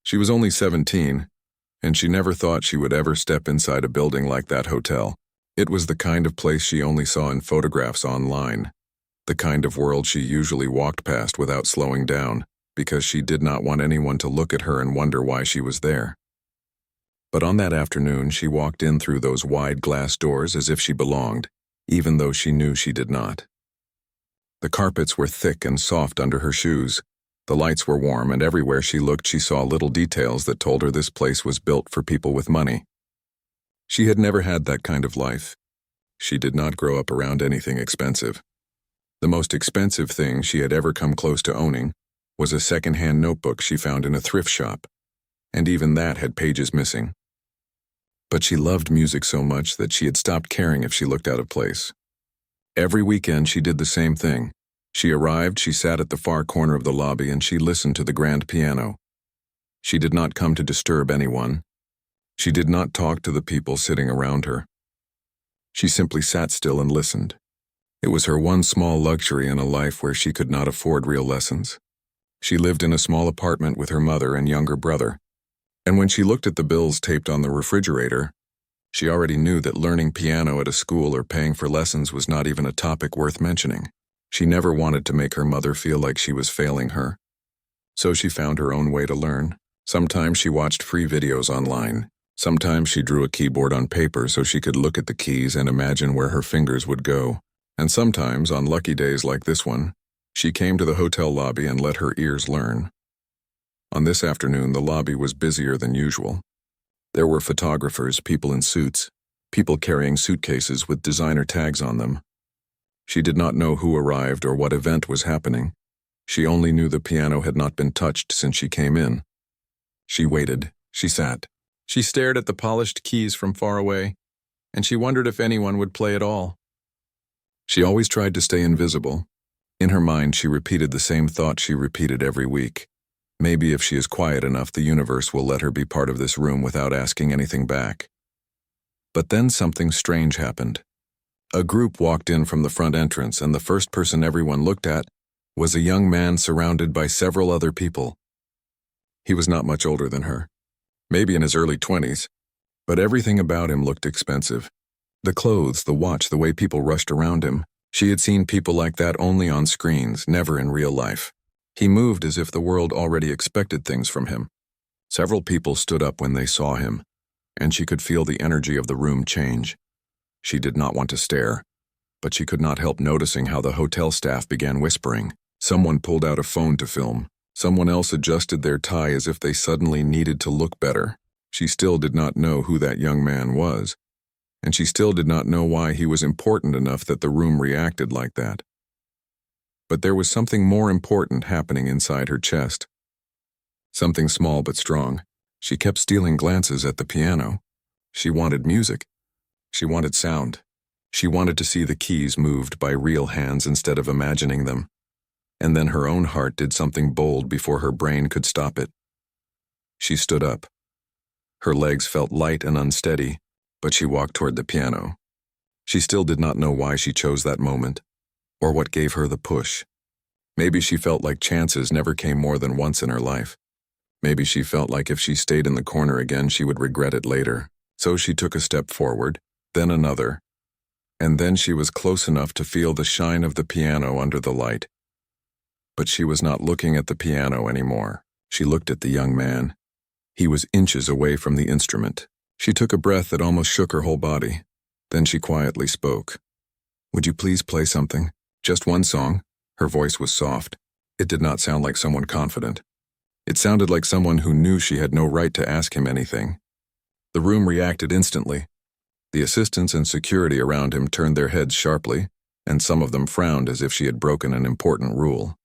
She was only 17, and she never thought she would ever step inside a building like that hotel. It was the kind of place she only saw in photographs online, the kind of world she usually walked past without slowing down, because she did not want anyone to look at her and wonder why she was there. But on that afternoon, she walked in through those wide glass doors as if she belonged, even though she knew she did not. The carpets were thick and soft under her shoes. The lights were warm, and everywhere she looked she saw little details that told her this place was built for people with money. She had never had that kind of life. She did not grow up around anything expensive. The most expensive thing she had ever come close to owning was a second-hand notebook she found in a thrift shop, and even that had pages missing. But she loved music so much that she had stopped caring if she looked out of place. Every weekend she did the same thing. She arrived, she sat at the far corner of the lobby, and she listened to the grand piano. She did not come to disturb anyone. She did not talk to the people sitting around her. She simply sat still and listened. It was her one small luxury in a life where she could not afford real lessons. She lived in a small apartment with her mother and younger brother, and when she looked at the bills taped on the refrigerator, she already knew that learning piano at a school or paying for lessons was not even a topic worth mentioning. She never wanted to make her mother feel like she was failing her. So she found her own way to learn. Sometimes she watched free videos online. Sometimes she drew a keyboard on paper so she could look at the keys and imagine where her fingers would go. And sometimes, on lucky days like this one, she came to the hotel lobby and let her ears learn. On this afternoon, the lobby was busier than usual. There were photographers, people in suits, people carrying suitcases with designer tags on them. She did not know who arrived or what event was happening. She only knew the piano had not been touched since she came in. She waited. She sat. She stared at the polished keys from far away, and she wondered if anyone would play at all. She always tried to stay invisible. In her mind, she repeated the same thought she repeated every week. Maybe if she is quiet enough, the universe will let her be part of this room without asking anything back. But then something strange happened. A group walked in from the front entrance, and the first person everyone looked at was a young man surrounded by several other people. He was not much older than her, maybe in his early 20s, but everything about him looked expensive. The clothes, the watch, the way people rushed around him. She had seen people like that only on screens, never in real life. He moved as if the world already expected things from him. Several people stood up when they saw him, and she could feel the energy of the room change. She did not want to stare, but she could not help noticing how the hotel staff began whispering. Someone pulled out a phone to film. Someone else adjusted their tie as if they suddenly needed to look better. She still did not know who that young man was, and she still did not know why he was important enough that the room reacted like that. But there was something more important happening inside her chest. Something small but strong. She kept stealing glances at the piano. She wanted music. She wanted sound. She wanted to see the keys moved by real hands instead of imagining them. And then her own heart did something bold before her brain could stop it. She stood up. Her legs felt light and unsteady, but she walked toward the piano. She still did not know why she chose that moment, or what gave her the push. Maybe she felt like chances never came more than once in her life. Maybe she felt like if she stayed in the corner again, she would regret it later. So she took a step forward, then another, and then she was close enough to feel the shine of the piano under the light. But she was not looking at the piano anymore. She looked at the young man. He was inches away from the instrument. She took a breath that almost shook her whole body. Then she quietly spoke. "Would you please play something? Just one song?" Her voice was soft. It did not sound like someone confident. It sounded like someone who knew she had no right to ask him anything. The room reacted instantly. The assistants and security around him turned their heads sharply, and some of them frowned as if she had broken an important rule.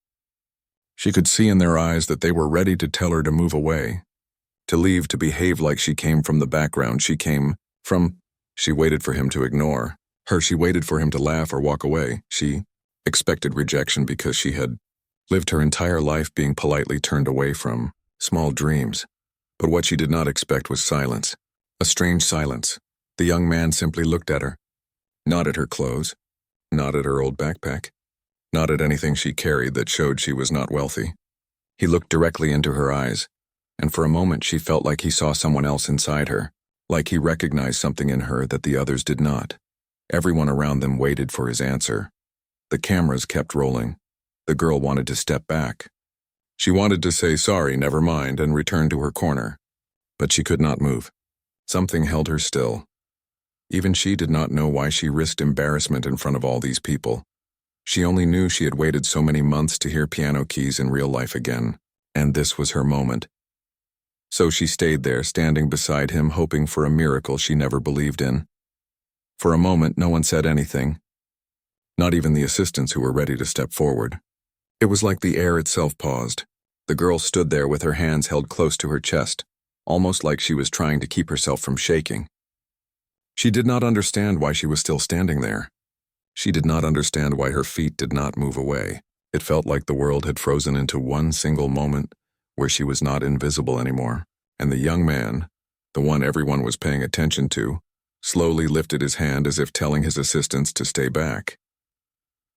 She could see in their eyes that they were ready to tell her to move away, to leave, to behave like she came from the background she came from. She waited for him to ignore her. She waited for him to laugh or walk away. She expected rejection because she had lived her entire life being politely turned away from small dreams. But what she did not expect was silence. A strange silence. The young man simply looked at her. Not at her clothes. Not at her old backpack. Not at anything she carried that showed she was not wealthy. He looked directly into her eyes. and for a moment she felt like he saw someone else inside her, like he recognized something in her that the others did not. Everyone around them waited for his answer. The cameras kept rolling. The girl wanted to step back. She wanted to say sorry, never mind, and return to her corner. But she could not move. Something held her still. Even she did not know why she risked embarrassment in front of all these people. She only knew she had waited so many months to hear piano keys in real life again, and this was her moment. So she stayed there, standing beside him, hoping for a miracle she never believed in. For a moment, no one said anything. Not even the assistants who were ready to step forward. It was like the air itself paused. The girl stood there with her hands held close to her chest, almost like she was trying to keep herself from shaking. She did not understand why she was still standing there. She did not understand why her feet did not move away. It felt like the world had frozen into one single moment where she was not invisible anymore, and the young man, the one everyone was paying attention to, slowly lifted his hand as if telling his assistants to stay back.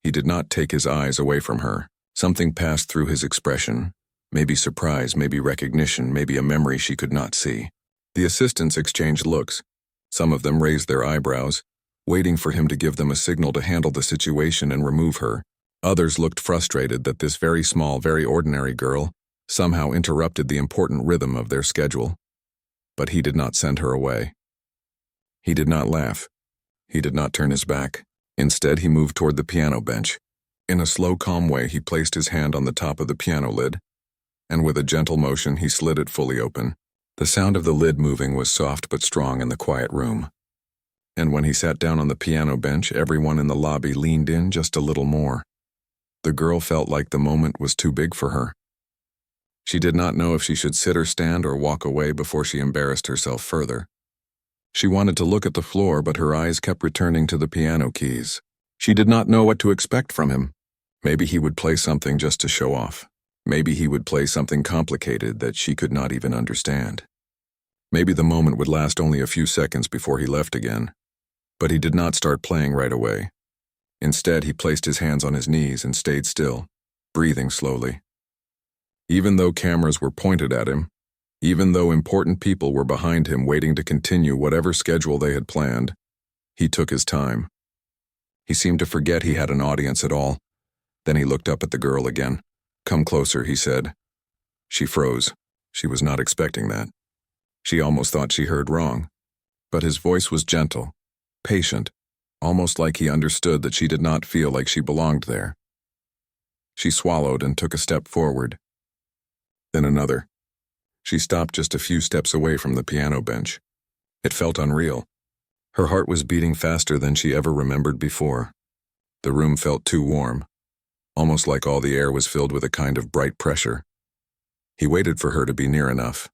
He did not take his eyes away from her. Something passed through his expression, maybe surprise, maybe recognition, maybe a memory she could not see. The assistants exchanged looks. Some of them raised their eyebrows, waiting for him to give them a signal to handle the situation and remove her. Others looked frustrated that this very small, very ordinary girl somehow interrupted the important rhythm of their schedule. But he did not send her away. He did not laugh. He did not turn his back. Instead, he moved toward the piano bench. In a slow, calm way, he placed his hand on the top of the piano lid, and with a gentle motion, he slid it fully open. The sound of the lid moving was soft but strong in the quiet room. And when he sat down on the piano bench, everyone in the lobby leaned in just a little more. The girl felt like the moment was too big for her. She did not know if she should sit or stand or walk away before she embarrassed herself further. She wanted to look at the floor, but her eyes kept returning to the piano keys. She did not know what to expect from him. Maybe he would play something just to show off. Maybe he would play something complicated that she could not even understand. Maybe the moment would last only a few seconds before he left again. But he did not start playing right away. Instead, he placed his hands on his knees and stayed still, breathing slowly. Even though cameras were pointed at him, even though important people were behind him waiting to continue whatever schedule they had planned, he took his time. He seemed to forget he had an audience at all. Then he looked up at the girl again. "Come closer," he said. She froze. She was not expecting that. She almost thought she heard wrong. But his voice was gentle, patient, almost like he understood that she did not feel like she belonged there. She swallowed and took a step forward. Then another. She stopped just a few steps away from the piano bench. It felt unreal. Her heart was beating faster than she ever remembered before. The room felt too warm, almost like all the air was filled with a kind of bright pressure. He waited for her to be near enough.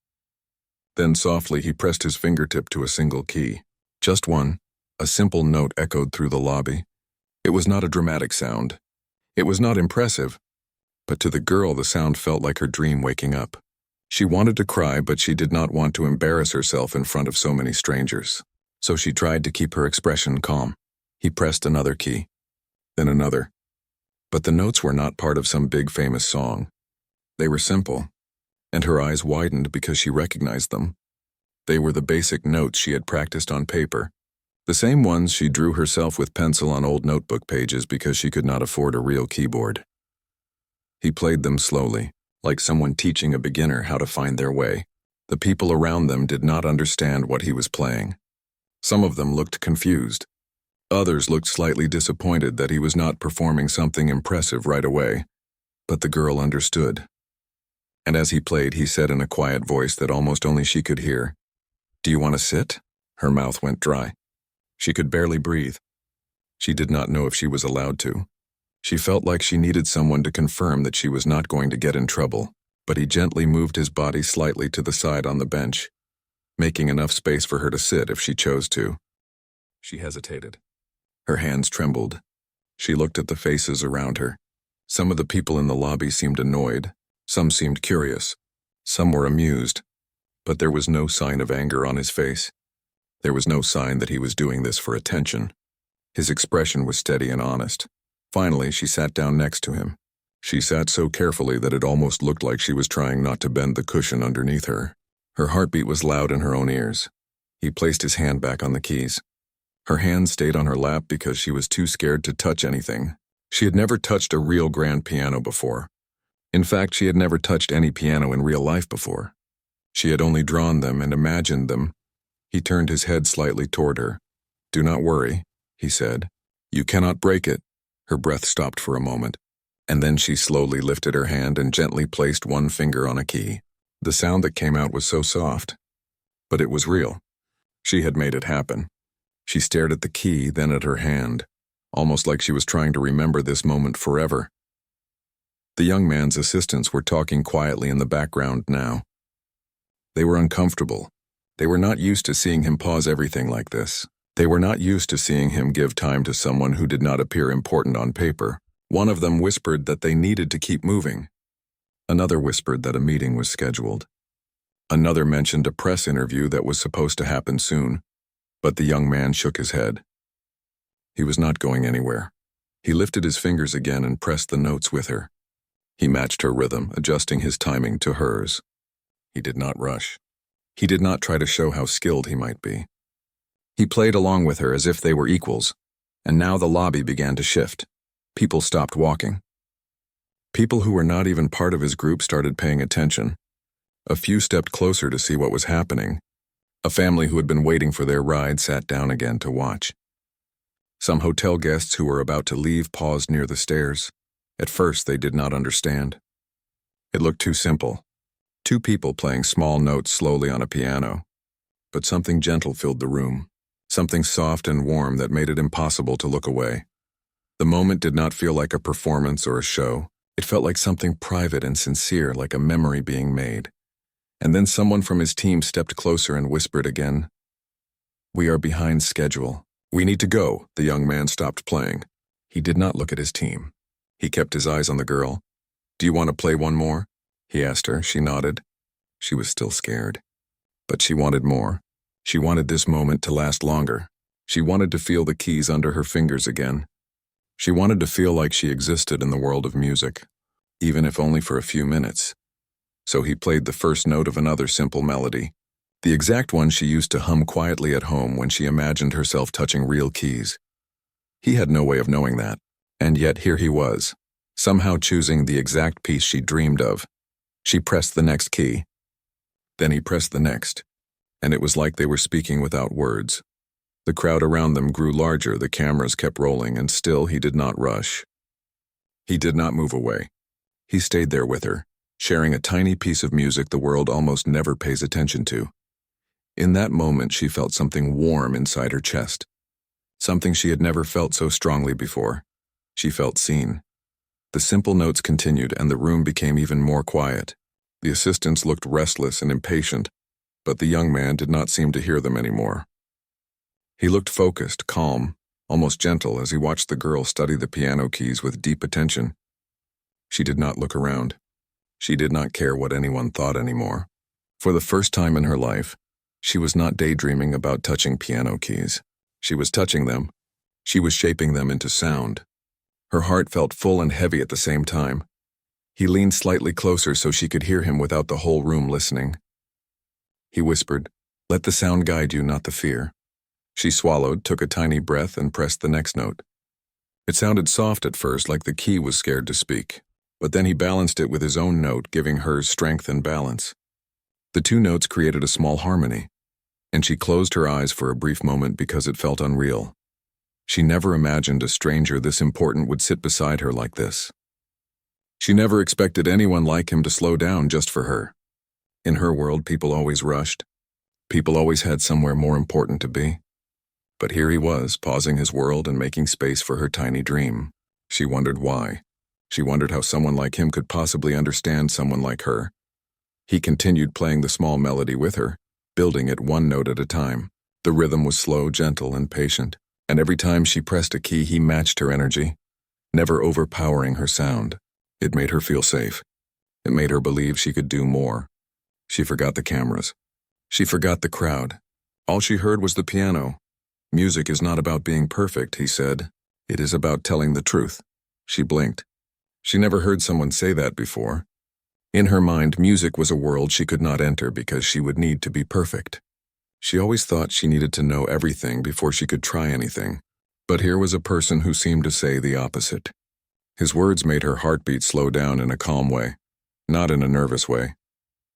Then softly he pressed his fingertip to a single key. Just one. A simple note echoed through the lobby. It was not a dramatic sound. It was not impressive. But to the girl, the sound felt like her dream waking up. She wanted to cry, but she did not want to embarrass herself in front of so many strangers. So she tried to keep her expression calm. He pressed another key. Then another. But the notes were not part of some big famous song. They were simple, and her eyes widened because she recognized them. They were the basic notes she had practiced on paper, the same ones she drew herself with pencil on old notebook pages because she could not afford a real keyboard. He played them slowly, like someone teaching a beginner how to find their way. The people around them did not understand what he was playing. Some of them looked confused. Others looked slightly disappointed that he was not performing something impressive right away. But the girl understood. And as he played, he said in a quiet voice that almost only she could hear, "Do you want to sit?" Her mouth went dry. She could barely breathe. She did not know if she was allowed to. She felt like she needed someone to confirm that she was not going to get in trouble, but he gently moved his body slightly to the side on the bench, making enough space for her to sit if she chose to. She hesitated. Her hands trembled. She looked at the faces around her. Some of the people in the lobby seemed annoyed. Some seemed curious. Some were amused. But there was no sign of anger on his face. There was no sign that he was doing this for attention. His expression was steady and honest. Finally, she sat down next to him. She sat so carefully that it almost looked like she was trying not to bend the cushion underneath her. Her heartbeat was loud in her own ears. He placed his hand back on the keys. Her hand stayed on her lap because she was too scared to touch anything. She had never touched a real grand piano before. In fact, she had never touched any piano in real life before. She had only drawn them and imagined them. He turned his head slightly toward her. "Do not worry," he said. "You cannot break it." Her breath stopped for a moment, and then she slowly lifted her hand and gently placed one finger on a key. The sound that came out was so soft, but it was real. She had made it happen. She stared at the key, then at her hand, almost like she was trying to remember this moment forever. The young man's assistants were talking quietly in the background now. They were uncomfortable. They were not used to seeing him pause everything like this. They were not used to seeing him give time to someone who did not appear important on paper. One of them whispered that they needed to keep moving. Another whispered that a meeting was scheduled. Another mentioned a press interview that was supposed to happen soon, but the young man shook his head. He was not going anywhere. He lifted his fingers again and pressed the notes with her. He matched her rhythm, adjusting his timing to hers. He did not rush. He did not try to show how skilled he might be. He played along with her as if they were equals, and now the lobby began to shift. People stopped walking. People who were not even part of his group started paying attention. A few stepped closer to see what was happening. A family who had been waiting for their ride sat down again to watch. Some hotel guests who were about to leave paused near the stairs. At first, they did not understand. It looked too simple. Two people playing small notes slowly on a piano. But something gentle filled the room. Something soft and warm that made it impossible to look away. The moment did not feel like a performance or a show. It felt like something private and sincere, like a memory being made. And then someone from his team stepped closer and whispered again, "We are behind schedule. We need to go." The young man stopped playing. He did not look at his team. He kept his eyes on the girl. "Do you want to play one more?" he asked her. She nodded. She was still scared. But she wanted more. She wanted this moment to last longer. She wanted to feel the keys under her fingers again. She wanted to feel like she existed in the world of music, even if only for a few minutes. So he played the first note of another simple melody, the exact one she used to hum quietly at home when she imagined herself touching real keys. He had no way of knowing that, and yet here he was, somehow choosing the exact piece she dreamed of. She pressed the next key. Then he pressed the next, and it was like they were speaking without words. The crowd around them grew larger, the cameras kept rolling, and still he did not rush. He did not move away. He stayed there with her, sharing a tiny piece of music the world almost never pays attention to. In that moment, she felt something warm inside her chest. Something she had never felt so strongly before. She felt seen. The simple notes continued, and the room became even more quiet. The assistants looked restless and impatient, but the young man did not seem to hear them anymore. He looked focused, calm, almost gentle as he watched the girl study the piano keys with deep attention. She did not look around. She did not care what anyone thought anymore. For the first time in her life, she was not daydreaming about touching piano keys. She was touching them. She was shaping them into sound. Her heart felt full and heavy at the same time. He leaned slightly closer so she could hear him without the whole room listening. He whispered, "Let the sound guide you, not the fear." She swallowed, took a tiny breath, and pressed the next note. It sounded soft at first, like the key was scared to speak, but then he balanced it with his own note, giving hers strength and balance. The two notes created a small harmony, and she closed her eyes for a brief moment because it felt unreal. She never imagined a stranger this important would sit beside her like this. She never expected anyone like him to slow down just for her. In her world, people always rushed. People always had somewhere more important to be. But here he was, pausing his world and making space for her tiny dream. She wondered why. She wondered how someone like him could possibly understand someone like her. He continued playing the small melody with her, building it one note at a time. The rhythm was slow, gentle, and patient, and every time she pressed a key, he matched her energy, never overpowering her sound. It made her feel safe. It made her believe she could do more. She forgot the cameras. She forgot the crowd. All she heard was the piano. "Music is not about being perfect," he said. "It is about telling the truth." She blinked. She never heard someone say that before. In her mind, music was a world she could not enter because she would need to be perfect. She always thought she needed to know everything before she could try anything. But here was a person who seemed to say the opposite. His words made her heartbeat slow down in a calm way, not in a nervous way.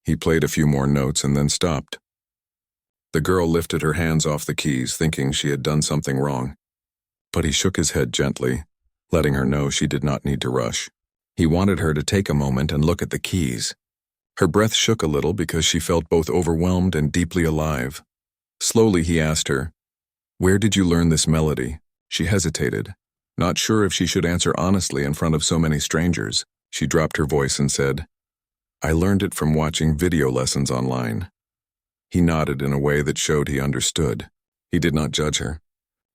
He played a few more notes and then stopped. The girl lifted her hands off the keys, thinking she had done something wrong. But he shook his head gently, letting her know she did not need to rush. He wanted her to take a moment and look at the keys. Her breath shook a little because she felt both overwhelmed and deeply alive. Slowly he asked her, "Where did you learn this melody?" She hesitated, not sure if she should answer honestly in front of so many strangers. She dropped her voice and said, "I learned it from watching video lessons online." He nodded in a way that showed he understood. He did not judge her.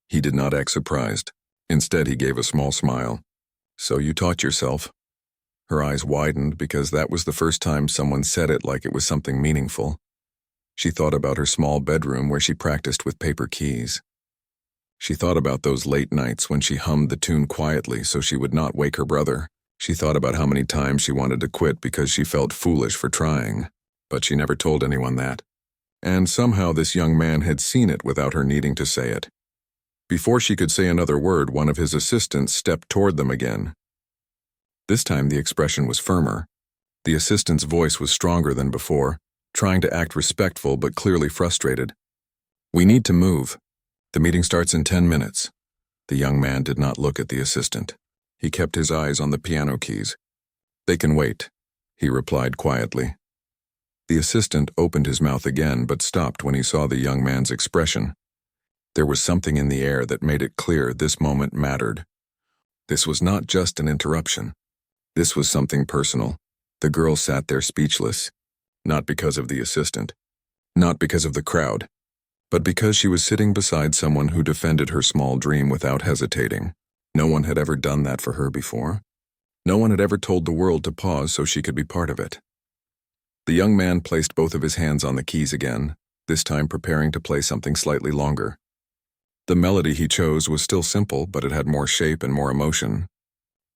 He did not act surprised. Instead, he gave a small smile. "So you taught yourself?" Her eyes widened because that was the first time someone said it like it was something meaningful. She thought about her small bedroom where she practiced with paper keys. She thought about those late nights when she hummed the tune quietly so she would not wake her brother. She thought about how many times she wanted to quit because she felt foolish for trying, but she never told anyone that. And somehow this young man had seen it without her needing to say it. Before she could say another word, one of his assistants stepped toward them again. This time the expression was firmer. The assistant's voice was stronger than before, trying to act respectful but clearly frustrated. "We need to move. The meeting starts in 10 minutes. The young man did not look at the assistant. He kept his eyes on the piano keys. "They can wait," he replied quietly. The assistant opened his mouth again but stopped when he saw the young man's expression. There was something in the air that made it clear this moment mattered. This was not just an interruption. This was something personal. The girl sat there speechless, not because of the assistant, not because of the crowd, but because she was sitting beside someone who defended her small dream without hesitating. No one had ever done that for her before. No one had ever told the world to pause so she could be part of it. The young man placed both of his hands on the keys again, this time preparing to play something slightly longer. The melody he chose was still simple, but it had more shape and more emotion.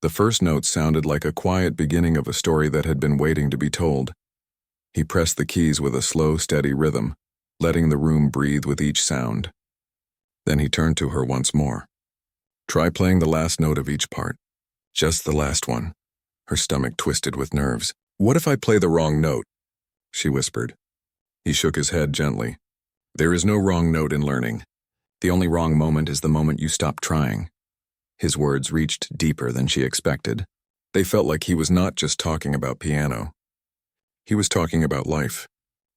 The first note sounded like a quiet beginning of a story that had been waiting to be told. He pressed the keys with a slow, steady rhythm, letting the room breathe with each sound. Then he turned to her once more. "Try playing the last note of each part. Just the last one." Her stomach twisted with nerves. "What if I play the wrong note?" she whispered. He shook his head gently. "There is no wrong note in learning. The only wrong moment is the moment you stop trying." His words reached deeper than she expected. They felt like he was not just talking about piano. He was talking about life.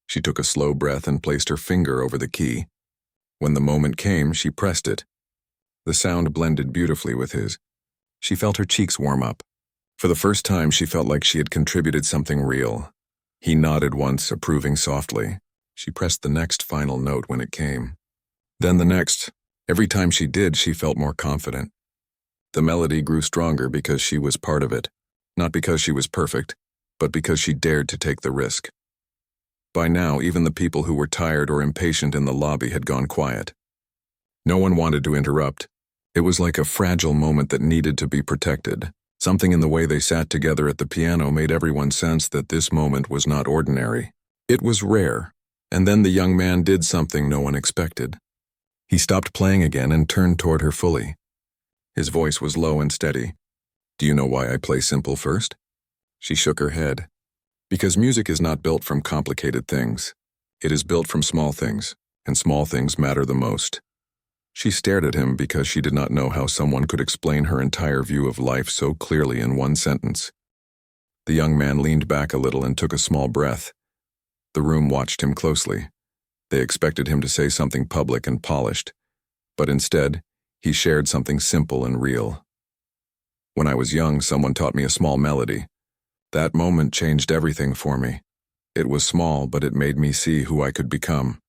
She took a slow breath and placed her finger over the key. When the moment came, she pressed it. The sound blended beautifully with his. She felt her cheeks warm up. For the first time, she felt like she had contributed something real. He nodded once, approving softly. She pressed the next final note when it came. Then the next. Every time she did, she felt more confident. The melody grew stronger because she was part of it, not because she was perfect, but because she dared to take the risk. By now, even the people who were tired or impatient in the lobby had gone quiet. No one wanted to interrupt. It was like a fragile moment that needed to be protected. Something in the way they sat together at the piano made everyone sense that this moment was not ordinary. It was rare, and then the young man did something no one expected. He stopped playing again and turned toward her fully. His voice was low and steady. "Do you know why I play simple first?" She shook her head. "Because music is not built from complicated things. It is built from small things, and small things matter the most." She stared at him because she did not know how someone could explain her entire view of life so clearly in one sentence. The young man leaned back a little and took a small breath. The room watched him closely. They expected him to say something public and polished, but instead, he shared something simple and real. "When I was young, someone taught me a small melody. That moment changed everything for me. It was small, but it made me see who I could become."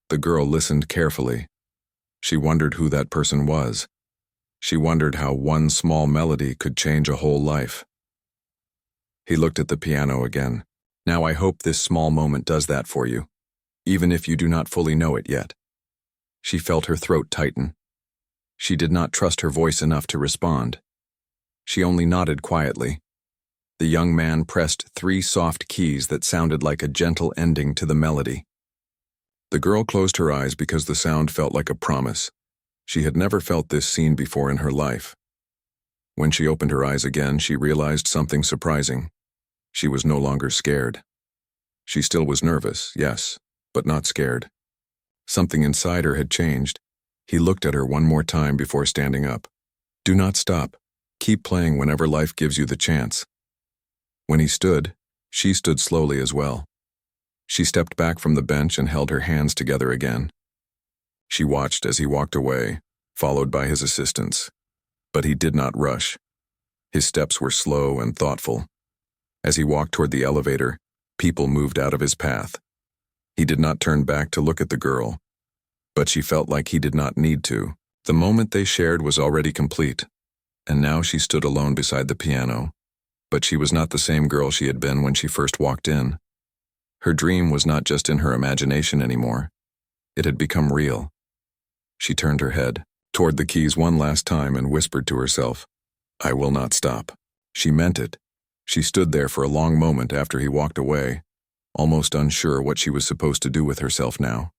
The girl listened carefully. She wondered who that person was. She wondered how one small melody could change a whole life. He looked at the piano again. "Now I hope this small moment does that for you, even if you do not fully know it yet." She felt her throat tighten. She did not trust her voice enough to respond. She only nodded quietly. The young man pressed 3 soft keys that sounded like a gentle ending to the melody. The girl closed her eyes because the sound felt like a promise. She had never felt this scene before in her life. When she opened her eyes again, she realized something surprising. She was no longer scared. She still was nervous, yes, but not scared. Something inside her had changed. He looked at her one more time before standing up. Do not stop. Keep playing whenever life gives you the chance. When he stood, she stood slowly as well. She stepped back from the bench and held her hands together again. She watched as he walked away, followed by his assistants. But he did not rush. His steps were slow and thoughtful. As he walked toward the elevator, people moved out of his path. He did not turn back to look at the girl, but she felt like he did not need to. The moment they shared was already complete, and now she stood alone beside the piano. But she was not the same girl she had been when she first walked in. Her dream was not just in her imagination anymore. It had become real. She turned her head toward the keys one last time and whispered to herself, I will not stop. She meant it. She stood there for a long moment after he walked away, almost unsure what she was supposed to do with herself now.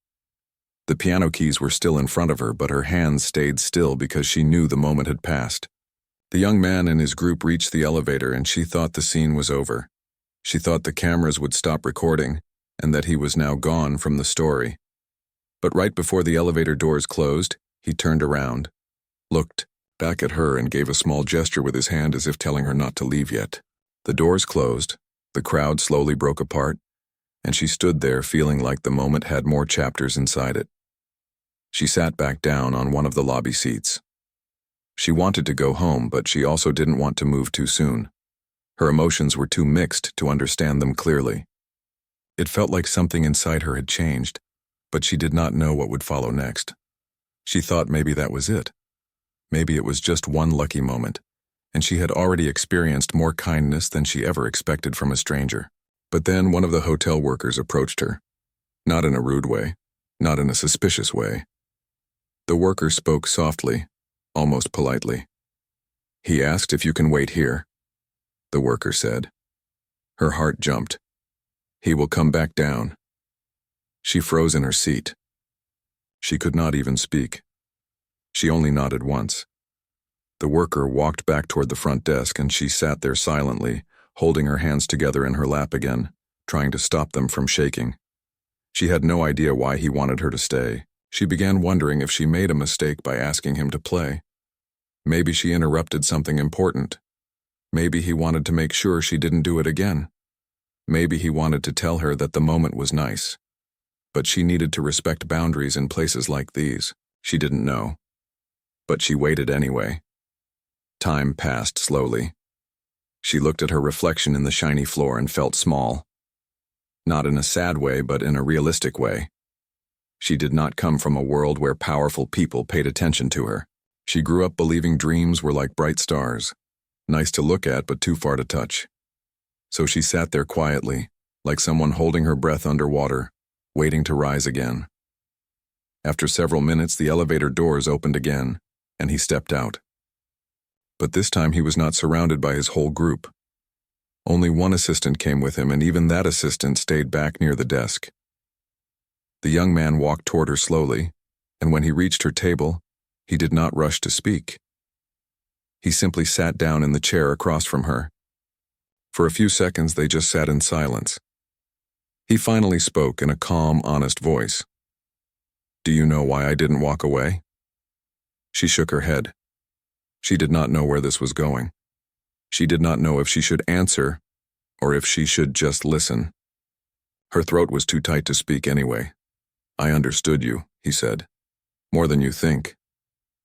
The piano keys were still in front of her, but her hands stayed still because she knew the moment had passed. The young man and his group reached the elevator, and she thought the scene was over. She thought the cameras would stop recording and that he was now gone from the story. But right before the elevator doors closed, he turned around, looked back at her, and gave a small gesture with his hand as if telling her not to leave yet. The doors closed, the crowd slowly broke apart, and she stood there feeling like the moment had more chapters inside it. She sat back down on one of the lobby seats. She wanted to go home, but she also didn't want to move too soon. Her emotions were too mixed to understand them clearly. It felt like something inside her had changed, but she did not know what would follow next. She thought maybe that was it. Maybe it was just one lucky moment, and she had already experienced more kindness than she ever expected from a stranger. But then one of the hotel workers approached her. Not in a rude way, not in a suspicious way. The worker spoke softly, almost politely. He asked if you can wait here, the worker said. Her heart jumped. He will come back down. She froze in her seat. She could not even speak. She only nodded once. The worker walked back toward the front desk, and she sat there silently, holding her hands together in her lap again, trying to stop them from shaking. She had no idea why he wanted her to stay. She began wondering if she made a mistake by asking him to play. Maybe she interrupted something important. Maybe he wanted to make sure she didn't do it again. Maybe he wanted to tell her that the moment was nice. But she needed to respect boundaries in places like these. She didn't know. But she waited anyway. Time passed slowly. She looked at her reflection in the shiny floor and felt small. Not in a sad way, but in a realistic way. She did not come from a world where powerful people paid attention to her. She grew up believing dreams were like bright stars, nice to look at but too far to touch. So she sat there quietly, like someone holding her breath underwater, waiting to rise again. After several minutes, the elevator doors opened again, and he stepped out. But this time he was not surrounded by his whole group. Only one assistant came with him, and even that assistant stayed back near the desk. The young man walked toward her slowly, and when he reached her table, he did not rush to speak. He simply sat down in the chair across from her. For a few seconds, they just sat in silence. He finally spoke in a calm, honest voice. Do you know why I didn't walk away? She shook her head. She did not know where this was going. She did not know if she should answer or if she should just listen. Her throat was too tight to speak anyway. I understood you, he said. More than you think.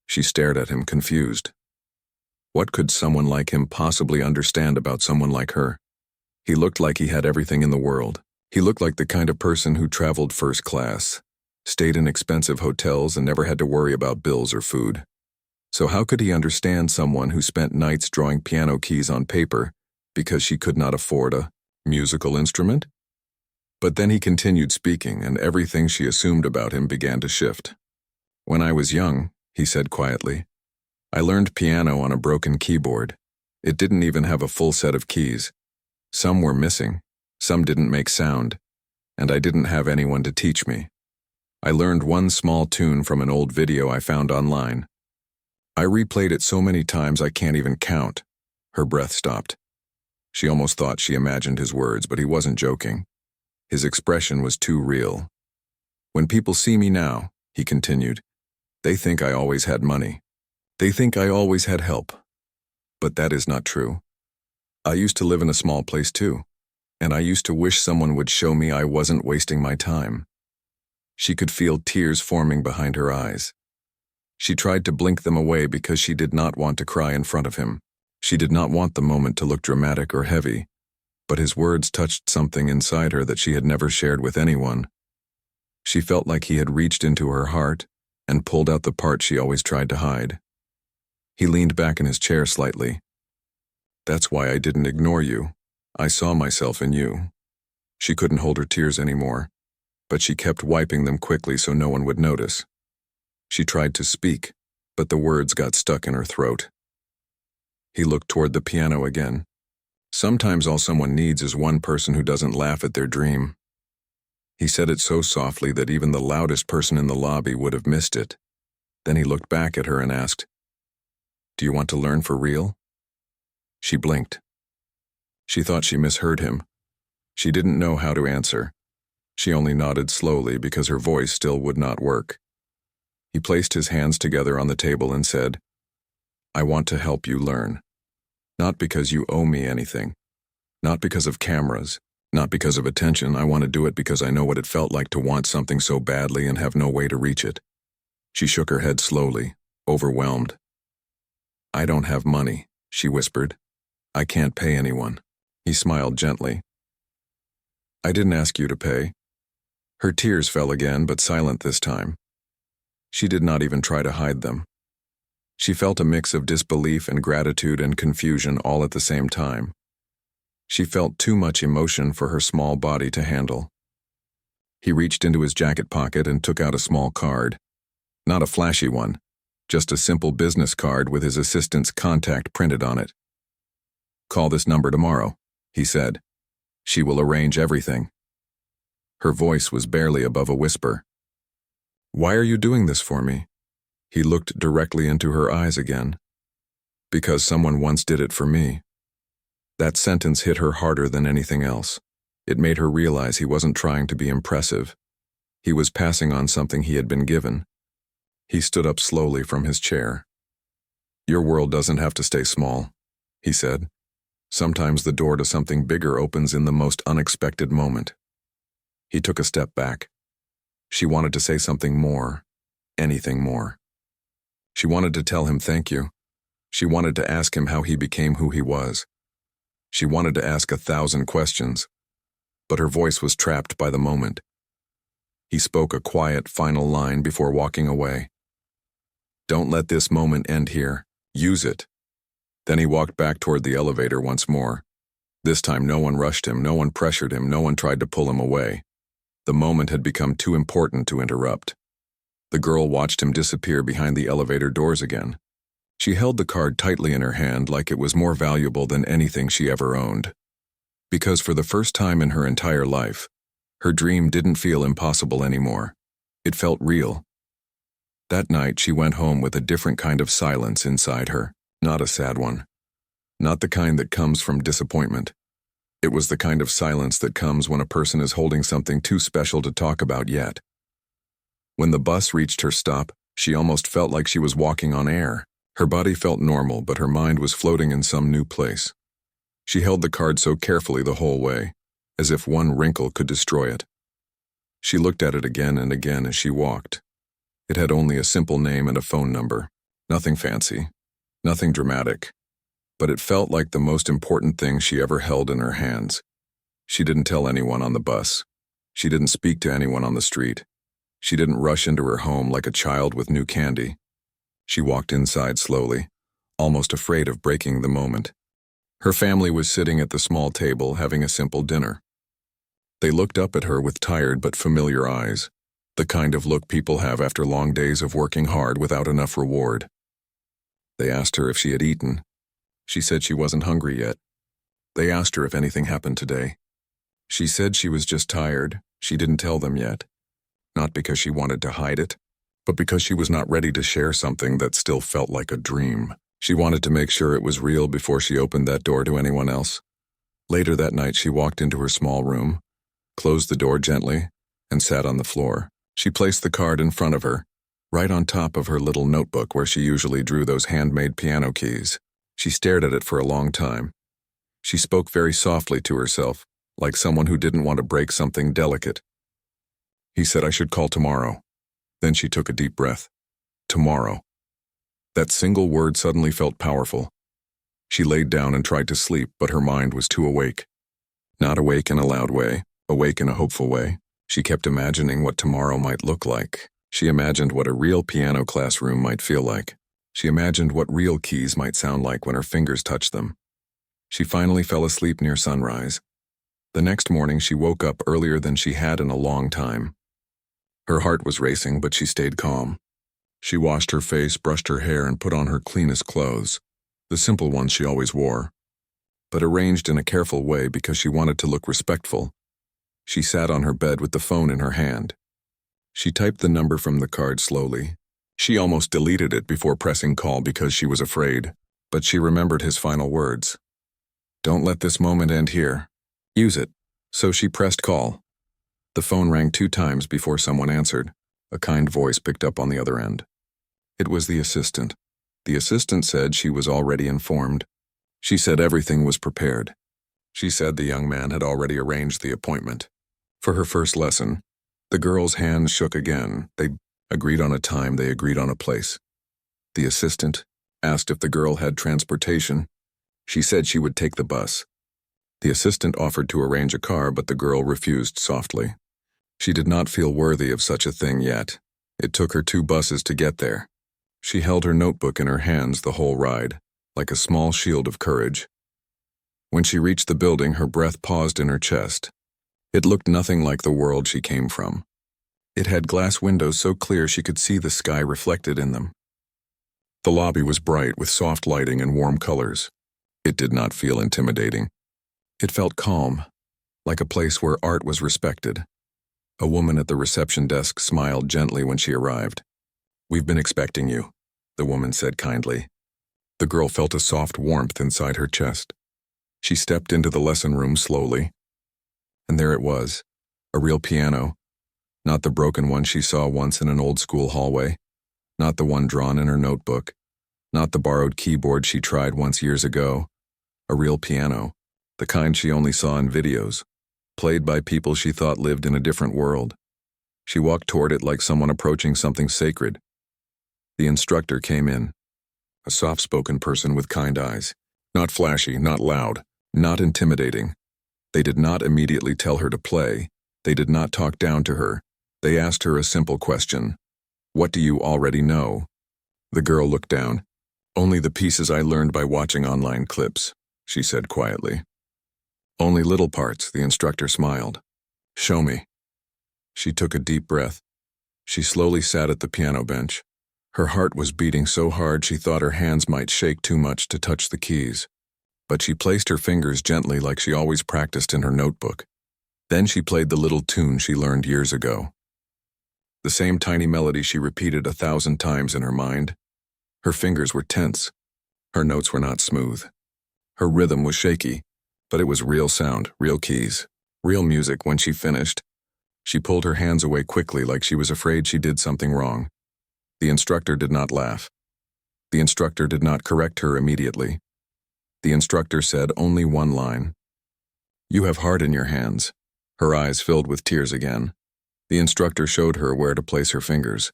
She stared at him, confused. What could someone like him possibly understand about someone like her? He looked like he had everything in the world. He looked like the kind of person who traveled first class, stayed in expensive hotels, and never had to worry about bills or food. So how could he understand someone who spent nights drawing piano keys on paper because she could not afford a musical instrument? But then he continued speaking, and everything she assumed about him began to shift. When I was young, he said quietly, I learned piano on a broken keyboard. It didn't even have a full set of keys. Some were missing, some didn't make sound, and I didn't have anyone to teach me. I learned one small tune from an old video I found online. I replayed it so many times I can't even count. Her breath stopped. She almost thought she imagined his words, but he wasn't joking. His expression was too real. When people see me now, he continued, they think I always had money. They think I always had help. But that is not true. I used to live in a small place too, and I used to wish someone would show me I wasn't wasting my time. She could feel tears forming behind her eyes. She tried to blink them away because she did not want to cry in front of him. She did not want the moment to look dramatic or heavy, but his words touched something inside her that she had never shared with anyone. She felt like he had reached into her heart and pulled out the part she always tried to hide. He leaned back in his chair slightly. That's why I didn't ignore you. I saw myself in you. She couldn't hold her tears anymore, but she kept wiping them quickly so no one would notice. She tried to speak, but the words got stuck in her throat. He looked toward the piano again. Sometimes all someone needs is one person who doesn't laugh at their dream. He said it so softly that even the loudest person in the lobby would have missed it. Then he looked back at her and asked, "Do you want to learn for real?" She blinked. She thought she misheard him. She didn't know how to answer. She only nodded slowly because her voice still would not work. He placed his hands together on the table and said, "I want to help you learn. Not because you owe me anything. Not because of cameras. Not because of attention. I want to do it because I know what it felt like to want something so badly and have no way to reach it." She shook her head slowly, overwhelmed. "I don't have money," she whispered. "I can't pay anyone." He smiled gently. "I didn't ask you to pay." Her tears fell again, but silent this time. She did not even try to hide them. She felt a mix of disbelief and gratitude and confusion all at the same time. She felt too much emotion for her small body to handle. He reached into his jacket pocket and took out a small card. Not a flashy one, just a simple business card with his assistant's contact printed on it. "Call this number tomorrow," he said. "She will arrange everything." Her voice was barely above a whisper. "Why are you doing this for me?" He looked directly into her eyes again. "Because someone once did it for me." That sentence hit her harder than anything else. It made her realize he wasn't trying to be impressive. He was passing on something he had been given. He stood up slowly from his chair. "Your world doesn't have to stay small," he said. "Sometimes the door to something bigger opens in the most unexpected moment." He took a step back. She wanted to say something more, anything more. She wanted to tell him thank you. She wanted to ask him how he became who he was. She wanted to ask 1,000 questions, but her voice was trapped by the moment. He spoke a quiet, final line before walking away. "Don't let this moment end here. Use it." Then he walked back toward the elevator once more. This time no one rushed him, no one pressured him, no one tried to pull him away. The moment had become too important to interrupt. The girl watched him disappear behind the elevator doors again. She held the card tightly in her hand like it was more valuable than anything she ever owned. Because for the first time in her entire life, her dream didn't feel impossible anymore. It felt real. That night she went home with a different kind of silence inside her, not a sad one. Not the kind that comes from disappointment. It was the kind of silence that comes when a person is holding something too special to talk about yet. When the bus reached her stop, she almost felt like she was walking on air. Her body felt normal, but her mind was floating in some new place. She held the card so carefully the whole way, as if one wrinkle could destroy it. She looked at it again and again as she walked. It had only a simple name and a phone number. Nothing fancy, nothing dramatic. But it felt like the most important thing she ever held in her hands. She didn't tell anyone on the bus. She didn't speak to anyone on the street. She didn't rush into her home like a child with new candy. She walked inside slowly, almost afraid of breaking the moment. Her family was sitting at the small table having a simple dinner. They looked up at her with tired but familiar eyes, the kind of look people have after long days of working hard without enough reward. They asked her if she had eaten. She said she wasn't hungry yet. They asked her if anything happened today. She said she was just tired. She didn't tell them yet. Not because she wanted to hide it, but because she was not ready to share something that still felt like a dream. She wanted to make sure it was real before she opened that door to anyone else. Later that night, she walked into her small room, closed the door gently, and sat on the floor. She placed the card in front of her, right on top of her little notebook where she usually drew those handmade piano keys. She stared at it for a long time. She spoke very softly to herself, like someone who didn't want to break something delicate. He said I should call tomorrow. Then she took a deep breath. Tomorrow. That single word suddenly felt powerful. She laid down and tried to sleep, but her mind was too awake. Not awake in a loud way, awake in a hopeful way. She kept imagining what tomorrow might look like. She imagined what a real piano classroom might feel like. She imagined what real keys might sound like when her fingers touched them. She finally fell asleep near sunrise. The next morning, she woke up earlier than she had in a long time. Her heart was racing, but she stayed calm. She washed her face, brushed her hair, and put on her cleanest clothes, the simple ones she always wore, but arranged in a careful way because she wanted to look respectful. She sat on her bed with the phone in her hand. She typed the number from the card slowly. She almost deleted it before pressing call because she was afraid, but she remembered his final words. Don't let this moment end here. Use it. So she pressed call. The phone rang 2 times before someone answered. A kind voice picked up on the other end. It was the assistant. The assistant said she was already informed. She said everything was prepared. She said the young man had already arranged the appointment. For her first lesson, the girls' hands shook again. They agreed on a time, they agreed on a place. The assistant asked if the girl had transportation. She said she would take the bus. The assistant offered to arrange a car, but the girl refused softly. She did not feel worthy of such a thing yet. It took her 2 buses to get there. She held her notebook in her hands the whole ride, like a small shield of courage. When she reached the building, her breath paused in her chest. It looked nothing like the world she came from. It had glass windows so clear she could see the sky reflected in them. The lobby was bright with soft lighting and warm colors. It did not feel intimidating. It felt calm, like a place where art was respected. A woman at the reception desk smiled gently when she arrived. We've been expecting you, the woman said kindly. The girl felt a soft warmth inside her chest. She stepped into the lesson room slowly. And there it was, a real piano. Not the broken one she saw once in an old school hallway. Not the one drawn in her notebook. Not the borrowed keyboard she tried once years ago. A real piano, the kind she only saw in videos, played by people she thought lived in a different world. She walked toward it like someone approaching something sacred. The instructor came in, a soft-spoken person with kind eyes. Not flashy, not loud, not intimidating. They did not immediately tell her to play. They did not talk down to her. They asked her a simple question. What do you already know? The girl looked down. Only the pieces I learned by watching online clips, she said quietly. Only little parts, the instructor smiled. Show me. She took a deep breath. She slowly sat at the piano bench. Her heart was beating so hard she thought her hands might shake too much to touch the keys. But she placed her fingers gently like she always practiced in her notebook. Then she played the little tune she learned years ago. The same tiny melody she repeated 1,000 times in her mind. Her fingers were tense. Her notes were not smooth. Her rhythm was shaky, but it was real sound, real keys, real music. When she finished, she pulled her hands away quickly like she was afraid she did something wrong. The instructor did not laugh. The instructor did not correct her immediately. The instructor said only one line. You have heart in your hands. Her eyes filled with tears again. The instructor showed her where to place her fingers,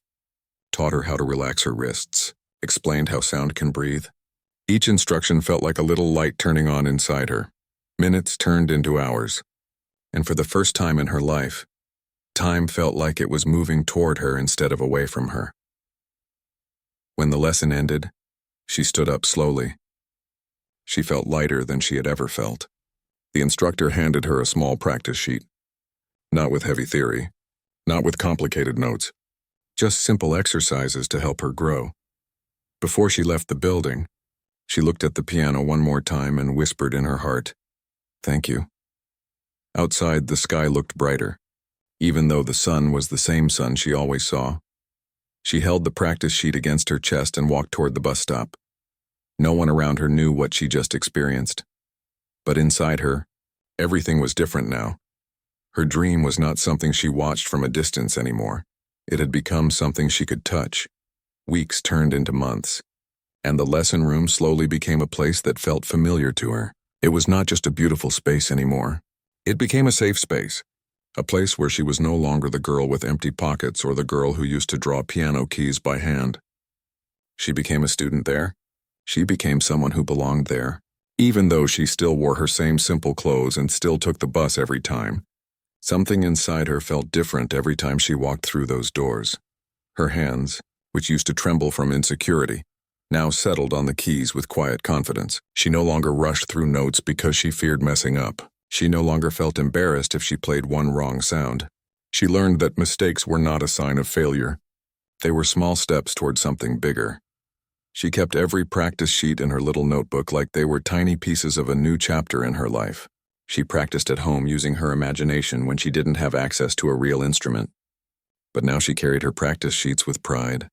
taught her how to relax her wrists, explained how sound can breathe. Each instruction felt like a little light turning on inside her. Minutes turned into hours. And for the first time in her life, time felt like it was moving toward her instead of away from her. When the lesson ended, she stood up slowly. She felt lighter than she had ever felt. The instructor handed her a small practice sheet. Not with heavy theory, not with complicated notes, just simple exercises to help her grow. Before she left the building, She looked at the piano one more time and whispered in her heart, "Thank you." Outside, the sky looked brighter, even though the sun was the same sun she always saw. She held the practice sheet against her chest and walked toward the bus stop. No one around her knew what she just experienced. But inside her, everything was different now. Her dream was not something she watched from a distance anymore. It had become something she could touch. Weeks turned into months, and the lesson room slowly became a place that felt familiar to her. It was not just a beautiful space anymore. It became a safe space, a place where she was no longer the girl with empty pockets or the girl who used to draw piano keys by hand. She became a student there. She became someone who belonged there. Even though she still wore her same simple clothes and still took the bus every time, something inside her felt different every time she walked through those doors. Her hands, which used to tremble from insecurity, now settled on the keys with quiet confidence. She no longer rushed through notes because she feared messing up. She no longer felt embarrassed if she played one wrong sound. She learned that mistakes were not a sign of failure. They were small steps toward something bigger. She kept every practice sheet in her little notebook like they were tiny pieces of a new chapter in her life. She practiced at home using her imagination when she didn't have access to a real instrument. But now she carried her practice sheets with pride.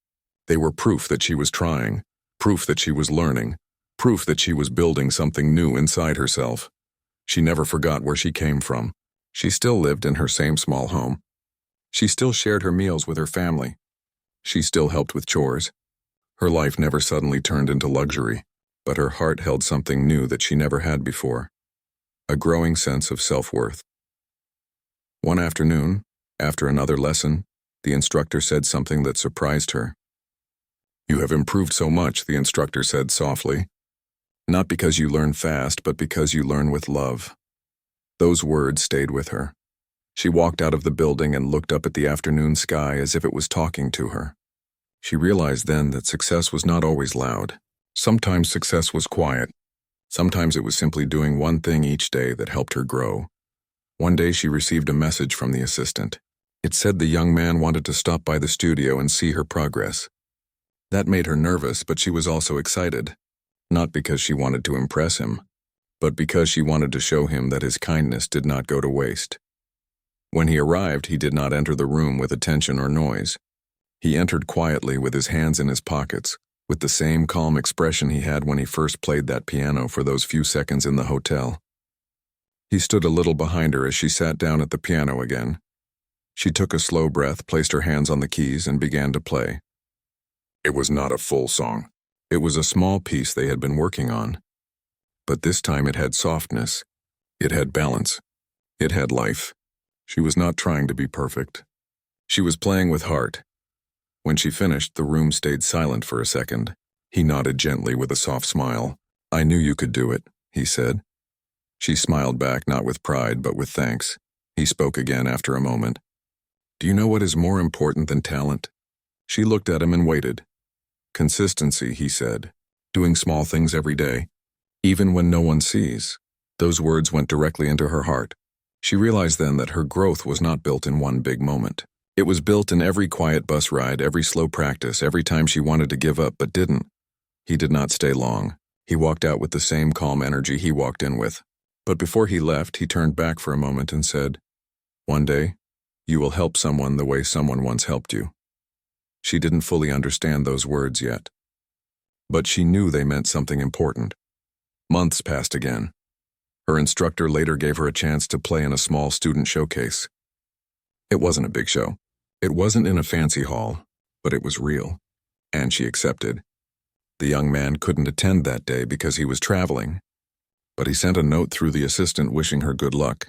They were proof that she was trying, proof that she was learning, proof that she was building something new inside herself. She never forgot where she came from. She still lived in her same small home. She still shared her meals with her family. She still helped with chores. Her life never suddenly turned into luxury, but her heart held something new that she never had before. A growing sense of self-worth. One afternoon, after another lesson, the instructor said something that surprised her. "You have improved so much," the instructor said softly. "Not because you learn fast, but because you learn with love." Those words stayed with her. She walked out of the building and looked up at the afternoon sky as if it was talking to her. She realized then that success was not always loud. Sometimes success was quiet. Sometimes it was simply doing one thing each day that helped her grow. One day she received a message from the assistant. It said the young man wanted to stop by the studio and see her progress. That made her nervous, but she was also excited. Not because she wanted to impress him, but because she wanted to show him that his kindness did not go to waste. When he arrived, he did not enter the room with attention or noise. He entered quietly with his hands in his pockets, with the same calm expression he had when he first played that piano for those few seconds in the hotel. He stood a little behind her as she sat down at the piano again. She took a slow breath, placed her hands on the keys, and began to play. It was not a full song. It was a small piece they had been working on. But this time it had softness. It had balance. It had life. She was not trying to be perfect. She was playing with heart. When she finished, the room stayed silent for a second. He nodded gently with a soft smile. "I knew you could do it," he said. She smiled back, not with pride, but with thanks. He spoke again after a moment. "Do you know what is more important than talent?" She looked at him and waited. "Consistency," he said. "Doing small things every day, even when no one sees." Those words went directly into her heart. She realized then that her growth was not built in one big moment. It was built in every quiet bus ride, every slow practice, every time she wanted to give up but didn't. He did not stay long. He walked out with the same calm energy he walked in with. But before he left, he turned back for a moment and said, "One day, you will help someone the way someone once helped you." She didn't fully understand those words yet, but she knew they meant something important. Months passed again. Her instructor later gave her a chance to play in a small student showcase. It wasn't a big show. It wasn't in a fancy hall, but it was real, and she accepted. The young man couldn't attend that day because he was traveling, but he sent a note through the assistant wishing her good luck.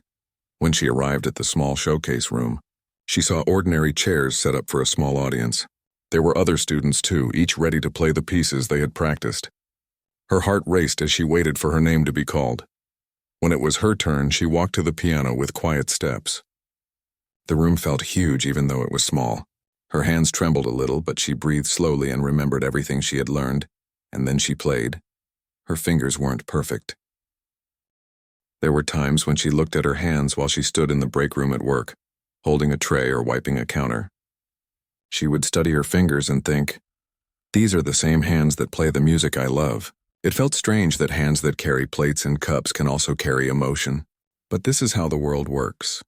When she arrived at the small showcase room, she saw ordinary chairs set up for a small audience. There were other students too, each ready to play the pieces they had practiced. Her heart raced as she waited for her name to be called. When it was her turn, she walked to the piano with quiet steps. The room felt huge even though it was small. Her hands trembled a little, but she breathed slowly and remembered everything she had learned, and then she played. Her fingers weren't perfect. There were times when she looked at her hands while she stood in the break room at work, holding a tray or wiping a counter. She would study her fingers and think, "These are the same hands that play the music I love." It felt strange that hands that carry plates and cups can also carry emotion. But this is how the world works.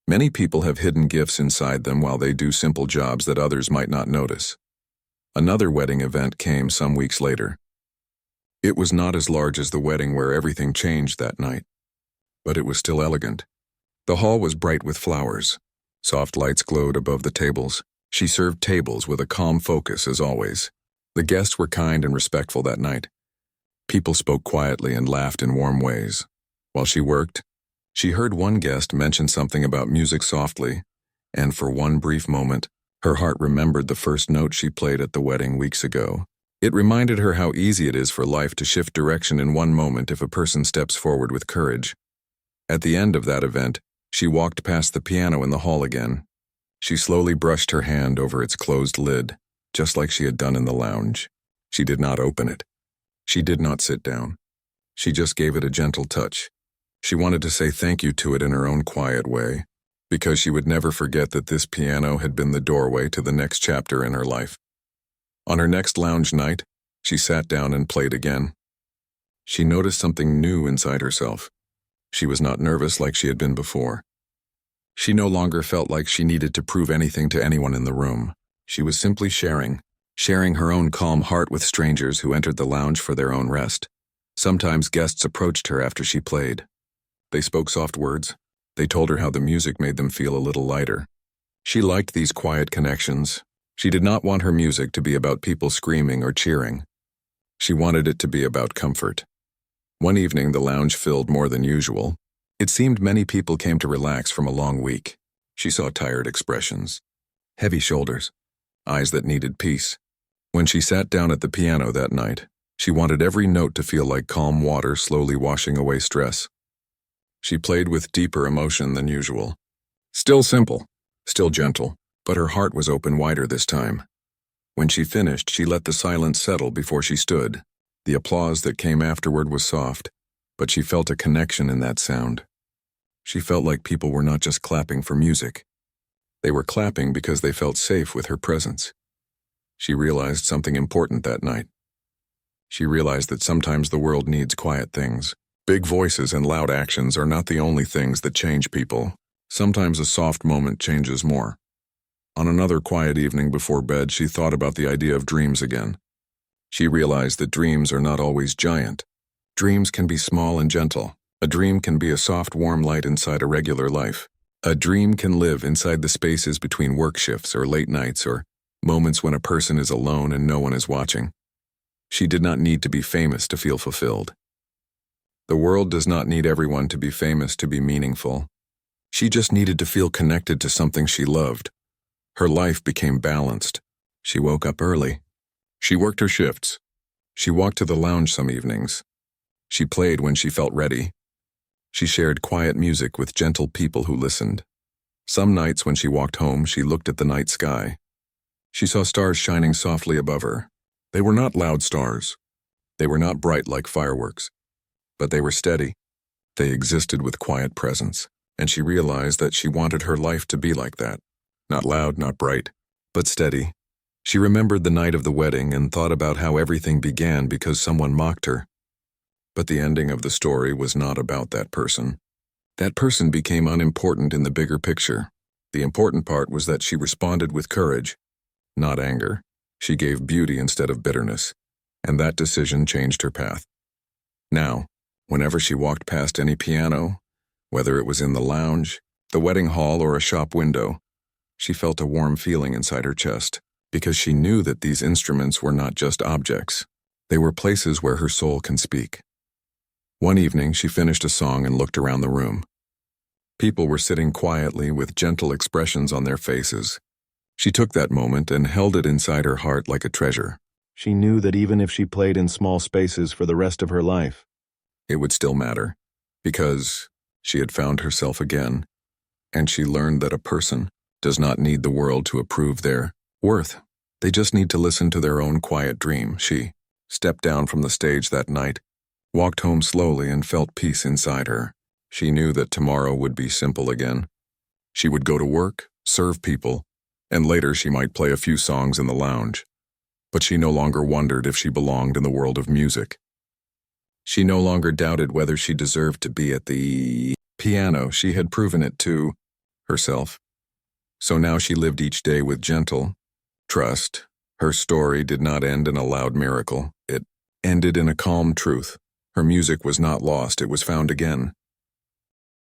Many people have hidden gifts inside them while they do simple jobs that others might not notice. Another wedding event came some weeks later. It was not as large as the wedding where everything changed that night, but it was still elegant. The hall was bright with flowers. Soft lights glowed above the tables. She served tables with a calm focus as always. The guests were kind and respectful that night. People spoke quietly and laughed in warm ways. While she worked, she heard one guest mention something about music softly, and for one brief moment, her heart remembered the first note she played at the wedding weeks ago. It reminded her how easy it is for life to shift direction in one moment if a person steps forward with courage. At the end of that event, she walked past the piano in the hall again. She slowly brushed her hand over its closed lid, just like she had done in the lounge. She did not open it. She did not sit down. She just gave it a gentle touch. She wanted to say thank you to it in her own quiet way, because she would never forget that this piano had been the doorway to the next chapter in her life. On her next lounge night, she sat down and played again. She noticed something new inside herself. She was not nervous like she had been before. She no longer felt like she needed to prove anything to anyone in the room. She was simply sharing her own calm heart with strangers who entered the lounge for their own rest. Sometimes guests approached her after she played. They spoke soft words. They told her how the music made them feel a little lighter. She liked these quiet connections. She did not want her music to be about people screaming or cheering. She wanted it to be about comfort. One evening, the lounge filled more than usual. It seemed many people came to relax from a long week. She saw tired expressions, heavy shoulders, eyes that needed peace. When she sat down at the piano that night, she wanted every note to feel like calm water slowly washing away stress. She played with deeper emotion than usual. Still simple, still gentle, but her heart was open wider this time. When she finished, she let the silence settle before she stood. The applause that came afterward was soft, but she felt a connection in that sound. She felt like people were not just clapping for music. They were clapping because they felt safe with her presence. She realized something important that night. She realized that sometimes the world needs quiet things. Big voices and loud actions are not the only things that change people. Sometimes a soft moment changes more. On another quiet evening before bed, she thought about the idea of dreams again. She realized that dreams are not always giant. Dreams can be small and gentle. A dream can be a soft, warm light inside a regular life. A dream can live inside the spaces between work shifts or late nights or moments when a person is alone and no one is watching. She did not need to be famous to feel fulfilled. The world does not need everyone to be famous to be meaningful. She just needed to feel connected to something she loved. Her life became balanced. She woke up early. She worked her shifts. She walked to the lounge some evenings. She played when she felt ready. She shared quiet music with gentle people who listened. Some nights when she walked home, she looked at the night sky. She saw stars shining softly above her. They were not loud stars. They were not bright like fireworks. But they were steady. They existed with quiet presence, and she realized that she wanted her life to be like that. Not loud, not bright, but steady. She remembered the night of the wedding and thought about how everything began because someone mocked her. But the ending of the story was not about that person. That person became unimportant in the bigger picture. The important part was that she responded with courage, not anger. She gave beauty instead of bitterness, and that decision changed her path. Now, whenever she walked past any piano, whether it was in the lounge, the wedding hall, or a shop window, she felt a warm feeling inside her chest, because she knew that these instruments were not just objects. They were places where her soul can speak. One evening, she finished a song and looked around the room. People were sitting quietly with gentle expressions on their faces. She took that moment and held it inside her heart like a treasure. She knew that even if she played in small spaces for the rest of her life, it would still matter, because she had found herself again, and she learned that a person does not need the world to approve their worth. They just need to listen to their own quiet dream. She stepped down from the stage that night, walked home slowly, and felt peace inside her. She knew that tomorrow would be simple again. She would go to work, serve people, and later she might play a few songs in the lounge. But she no longer wondered if she belonged in the world of music. She no longer doubted whether she deserved to be at the piano. She had proven it to herself. So now she lived each day with gentle trust. Her story did not end in a loud miracle. It ended in a calm truth. Her music was not lost, it was found again.